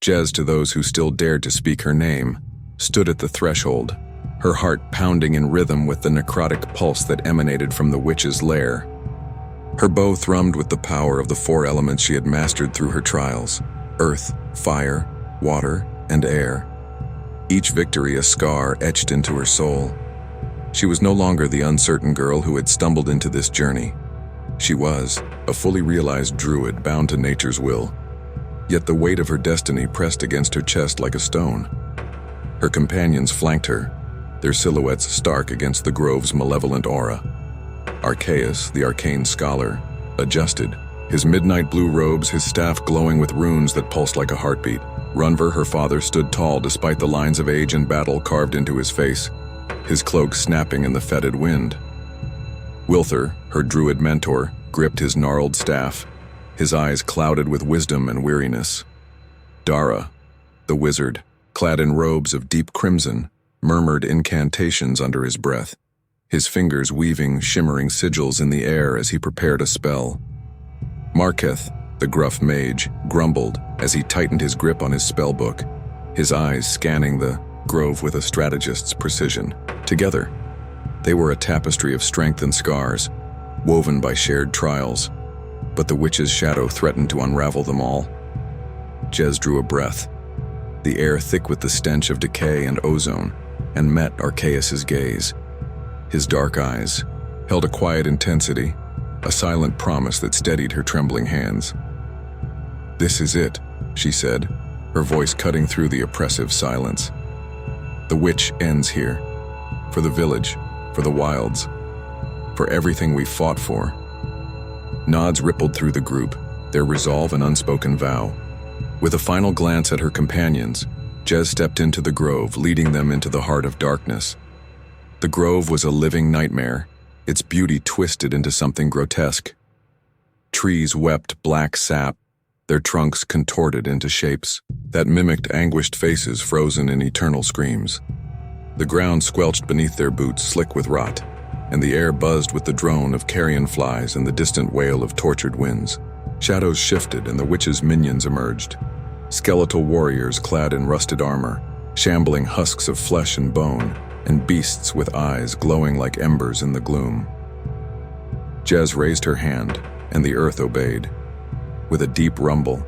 Jez, to those who still dared to speak her name, stood at the threshold, her heart pounding in rhythm with the necrotic pulse that emanated from the witch's lair. Her bow thrummed with the power of the four elements she had mastered through her trials: earth, fire, water, and air. Each victory a scar etched into her soul. She was no longer the uncertain girl who had stumbled into this journey. She was a fully realized druid bound to nature's will. Yet the weight of her destiny pressed against her chest like a stone. Her companions flanked her, their silhouettes stark against the grove's malevolent aura. Archaeus, the arcane scholar, adjusted, his midnight blue robes, his staff glowing with runes that pulsed like a heartbeat. Runver, her father, stood tall despite the lines of age and battle carved into his face, his cloak snapping in the fetid wind. Wilthur, her druid mentor, gripped his gnarled staff, his eyes clouded with wisdom and weariness. Dara, the wizard, clad in robes of deep crimson, murmured incantations under his breath, his fingers weaving shimmering sigils in the air as he prepared a spell. Marketh, the gruff mage, grumbled as he tightened his grip on his spellbook, his eyes scanning the grove with a strategist's precision. Together, they were a tapestry of strength and scars, woven by shared trials, but the witch's shadow threatened to unravel them all. Jez drew a breath, the air thick with the stench of decay and ozone, and met Archaeus's gaze. His dark eyes held a quiet intensity, a silent promise that steadied her trembling hands. "This is it," she said, her voice cutting through the oppressive silence. "The witch ends here. For the village, for the wilds, for everything we fought for." Nods rippled through the group, their resolve an unspoken vow. With a final glance at her companions, Jez stepped into the grove, leading them into the heart of darkness. The grove was a living nightmare, its beauty twisted into something grotesque. Trees wept black sap, their trunks contorted into shapes that mimicked anguished faces frozen in eternal screams. The ground squelched beneath their boots, slick with rot, and the air buzzed with the drone of carrion flies and the distant wail of tortured winds. Shadows shifted and the witch's minions emerged. Skeletal warriors clad in rusted armor, shambling husks of flesh and bone, and beasts with eyes glowing like embers in the gloom. Jez raised her hand, and the earth obeyed. With a deep rumble,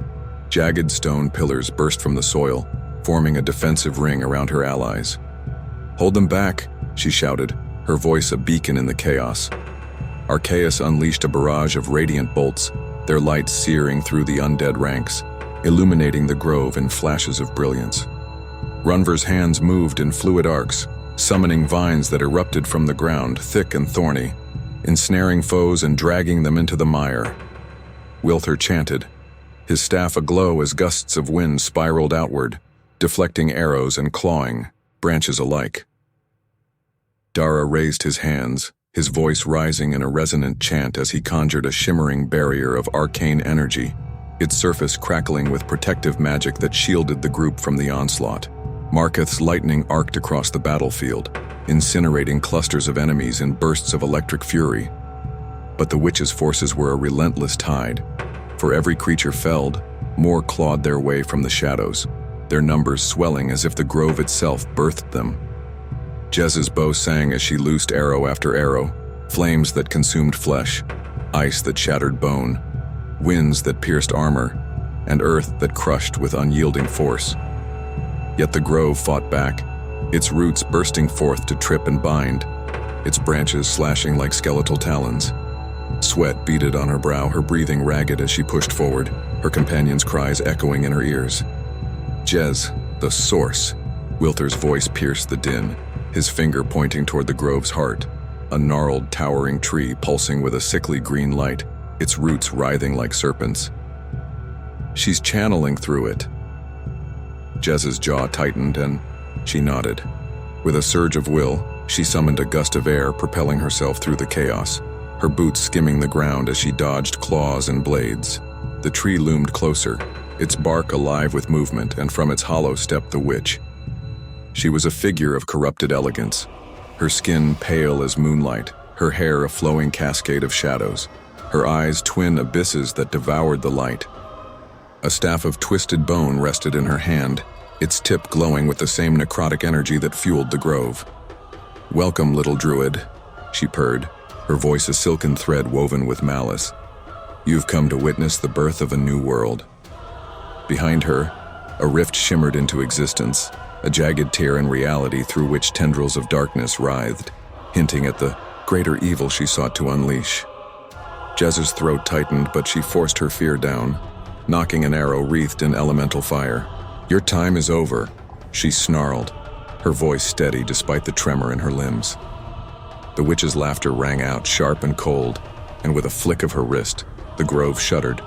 jagged stone pillars burst from the soil, forming a defensive ring around her allies. "Hold them back," she shouted, her voice a beacon in the chaos. Archaeus unleashed a barrage of radiant bolts, their light searing through the undead ranks, illuminating the grove in flashes of brilliance. Runver's hands moved in fluid arcs, summoning vines that erupted from the ground, thick and thorny, ensnaring foes and dragging them into the mire. Wilthur chanted, his staff aglow as gusts of wind spiraled outward, deflecting arrows and clawing branches alike. Dara raised his hands, his voice rising in a resonant chant as he conjured a shimmering barrier of arcane energy, its surface crackling with protective magic that shielded the group from the onslaught. Marketh's lightning arced across the battlefield, incinerating clusters of enemies in bursts of electric fury. But the witch's forces were a relentless tide. For every creature felled, more clawed their way from the shadows, their numbers swelling as if the grove itself birthed them. Jez's bow sang as she loosed arrow after arrow, flames that consumed flesh, ice that shattered bone, winds that pierced armor, and earth that crushed with unyielding force. Yet the grove fought back, its roots bursting forth to trip and bind, its branches slashing like skeletal talons. Sweat beaded on her brow, her breathing ragged as she pushed forward, her companions' cries echoing in her ears. "Jez, the source," Wilthur's voice pierced the din, his finger pointing toward the grove's heart, a gnarled, towering tree pulsing with a sickly green light, its roots writhing like serpents. "She's channeling through it." Jez's jaw tightened and she nodded. With a surge of will, she summoned a gust of air, propelling herself through the chaos, her boots skimming the ground as she dodged claws and blades. The tree loomed closer, its bark alive with movement, and from its hollow stepped the witch. She was a figure of corrupted elegance, her skin pale as moonlight, her hair a flowing cascade of shadows, her eyes twin abysses that devoured the light. A staff of twisted bone rested in her hand, its tip glowing with the same necrotic energy that fueled the grove. "Welcome, little druid," she purred, her voice a silken thread woven with malice. "You've come to witness the birth of a new world." Behind her, a rift shimmered into existence, a jagged tear in reality through which tendrils of darkness writhed, hinting at the greater evil she sought to unleash. Jez's throat tightened, but she forced her fear down, knocking an arrow wreathed in elemental fire. "Your time is over," she snarled, her voice steady despite the tremor in her limbs. The witch's laughter rang out, sharp and cold, and with a flick of her wrist, the grove shuddered.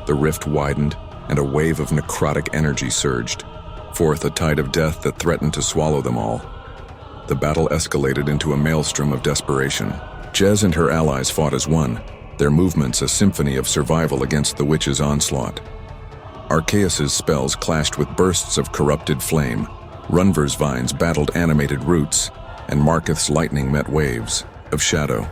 The rift widened, and a wave of necrotic energy surged, forth a tide of death that threatened to swallow them all. The battle escalated into a maelstrom of desperation. Jez and her allies fought as one, their movements a symphony of survival against the witch's onslaught. Arceus's spells clashed with bursts of corrupted flame, Runver's vines battled animated roots, and Marketh's lightning met waves of shadow.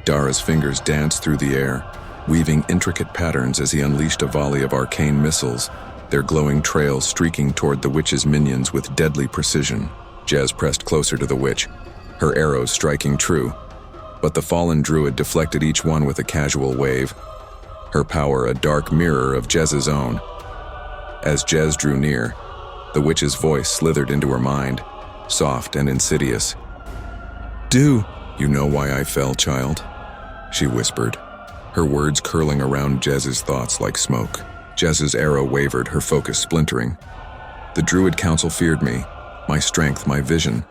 Dara's fingers danced through the air, weaving intricate patterns as he unleashed a volley of arcane missiles, their glowing trails streaking toward the witch's minions with deadly precision. Jez pressed closer to the witch, her arrows striking true, but the fallen druid deflected each one with a casual wave, her power a dark mirror of Jez's own. As Jez drew near, the witch's voice slithered into her mind, soft and insidious. "Do you know why I fell, child?" she whispered, her words curling around Jez's thoughts like smoke. Jez's arrow wavered, her focus splintering. "The Druid Council feared me, my strength, my vision.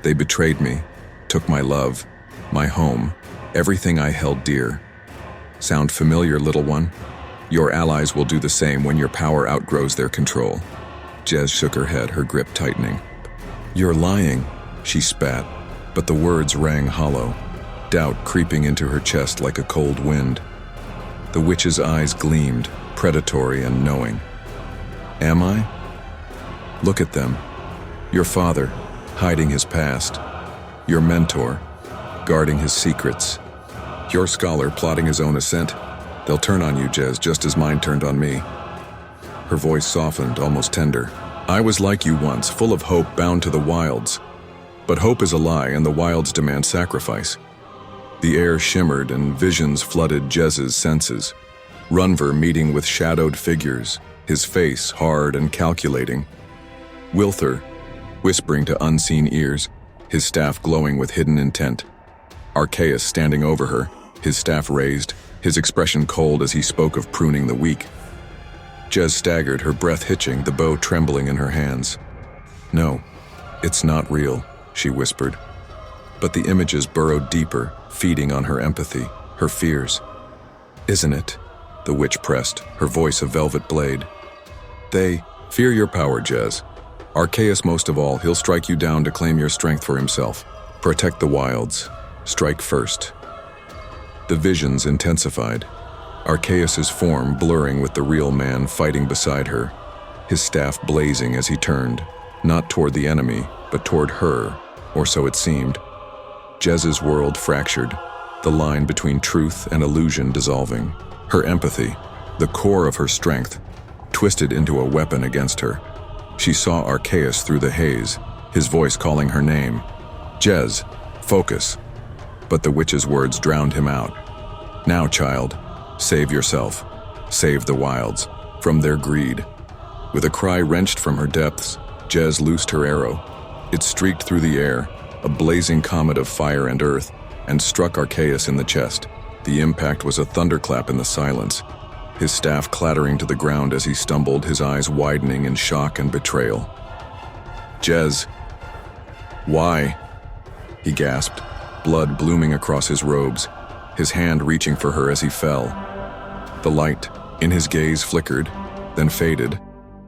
They betrayed me, took my love, my home, everything I held dear. Sound familiar, little one? Your allies will do the same when your power outgrows their control." Jez shook her head, her grip tightening. "You're lying," she spat, but the words rang hollow, doubt creeping into her chest like a cold wind. The witch's eyes gleamed, predatory and knowing. "Am I? Look at them. Your father, hiding his past. Your mentor, guarding his secrets. Your scholar plotting his own ascent. They'll turn on you, Jez, just as mine turned on me." Her voice softened, almost tender. "I was like you once, full of hope, bound to the wilds. But hope is a lie, and the wilds demand sacrifice." The air shimmered, and visions flooded Jez's senses. Runver meeting with shadowed figures, his face hard and calculating. Wilthur, whispering to unseen ears, his staff glowing with hidden intent. Arceus standing over her, his staff raised, his expression cold as he spoke of pruning the weak. Jez staggered, her breath hitching, the bow trembling in her hands. "No, it's not real," she whispered. But the images burrowed deeper, feeding on her empathy, her fears. "Isn't it?" the witch pressed, her voice a velvet blade. "They fear your power, Jez. Arceus most of all, he'll strike you down to claim your strength for himself. Protect the wilds. Strike first." The visions intensified, Arceus's form blurring with the real man fighting beside her, his staff blazing as he turned, not toward the enemy, but toward her, or so it seemed. Jez's world fractured, the line between truth and illusion dissolving. Her empathy, the core of her strength, twisted into a weapon against her. She saw Arceus through the haze, his voice calling her name. "Jez, focus." But the witch's words drowned him out. "Now, child, save yourself. Save the wilds from their greed." With a cry wrenched from her depths, Jez loosed her arrow. It streaked through the air, a blazing comet of fire and earth, and struck Arceus in the chest. The impact was a thunderclap in the silence, his staff clattering to the ground as he stumbled, his eyes widening in shock and betrayal. "Jez, why?" he gasped, blood blooming across his robes, his hand reaching for her as he fell. The light in his gaze flickered, then faded,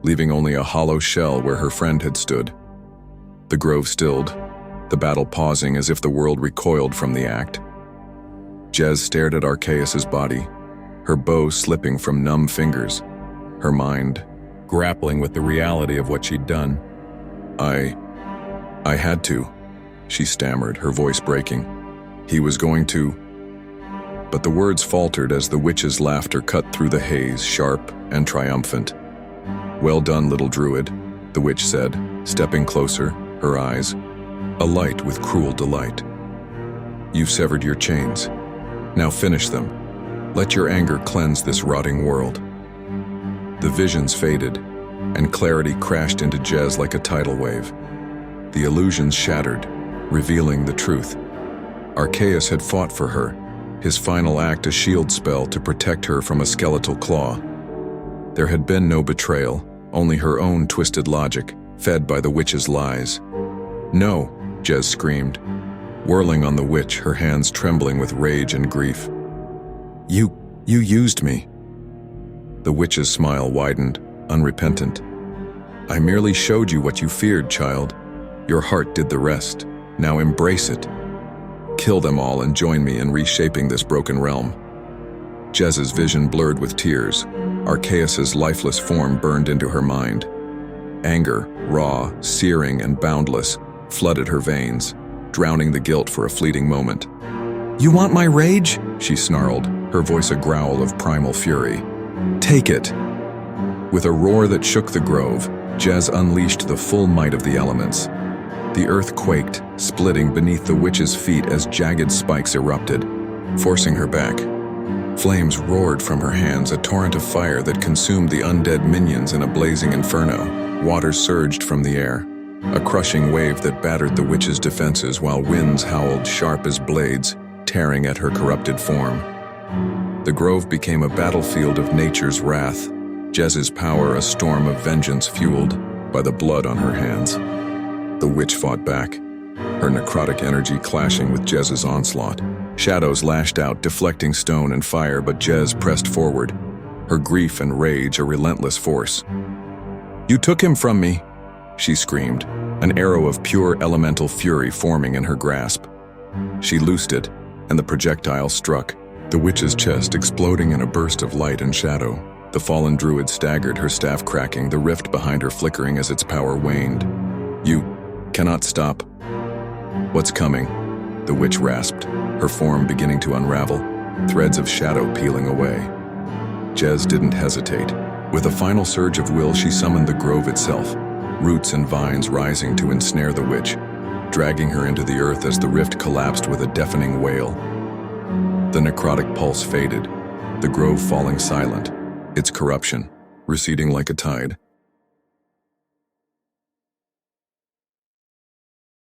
leaving only a hollow shell where her friend had stood. The grove stilled, the battle pausing as if the world recoiled from the act. Jez stared at Arceus's body, her bow slipping from numb fingers, her mind grappling with the reality of what she'd done. I had to," she stammered, her voice breaking. "He was going to..." but the words faltered as the witch's laughter cut through the haze, sharp and triumphant. "Well done, little druid," the witch said, stepping closer, her eyes alight with cruel delight. "You've severed your chains. Now finish them. Let your anger cleanse this rotting world." The visions faded, and clarity crashed into Jez like a tidal wave. The illusions shattered, revealing the truth. Arceus had fought for her, his final act a shield spell to protect her from a skeletal claw. There had been no betrayal, only her own twisted logic, fed by the witch's lies. "No," Jez screamed, whirling on the witch, her hands trembling with rage and grief. You used me." The witch's smile widened, unrepentant. "I merely showed you what you feared, child. Your heart did the rest. Now embrace it. Kill them all and join me in reshaping this broken realm." Jez's vision blurred with tears. Arceus's lifeless form burned into her mind. Anger, raw, searing, and boundless, flooded her veins, drowning the guilt for a fleeting moment. "You want my rage?" she snarled, her voice a growl of primal fury. "Take it." With a roar that shook the grove, Jez unleashed the full might of the elements. The earth quaked, splitting beneath the witch's feet as jagged spikes erupted, forcing her back. Flames roared from her hands, a torrent of fire that consumed the undead minions in a blazing inferno. Water surged from the air, a crushing wave that battered the witch's defenses while winds howled sharp as blades, tearing at her corrupted form. The grove became a battlefield of nature's wrath, Jez's power a storm of vengeance fueled by the blood on her hands. The witch fought back, her necrotic energy clashing with Jez's onslaught. Shadows lashed out, deflecting stone and fire, but Jez pressed forward, her grief and rage a relentless force. "You took him from me," she screamed, an arrow of pure elemental fury forming in her grasp. She loosed it, and the projectile struck, the witch's chest exploding in a burst of light and shadow. The fallen druid staggered, her staff cracking, the rift behind her flickering as its power waned. "You cannot stop." "What's coming?" the witch rasped, her form beginning to unravel, threads of shadow peeling away. Jez didn't hesitate. With a final surge of will, she summoned the grove itself, roots and vines rising to ensnare the witch, dragging her into the earth as the rift collapsed with a deafening wail. The necrotic pulse faded, the grove falling silent, its corruption receding like a tide.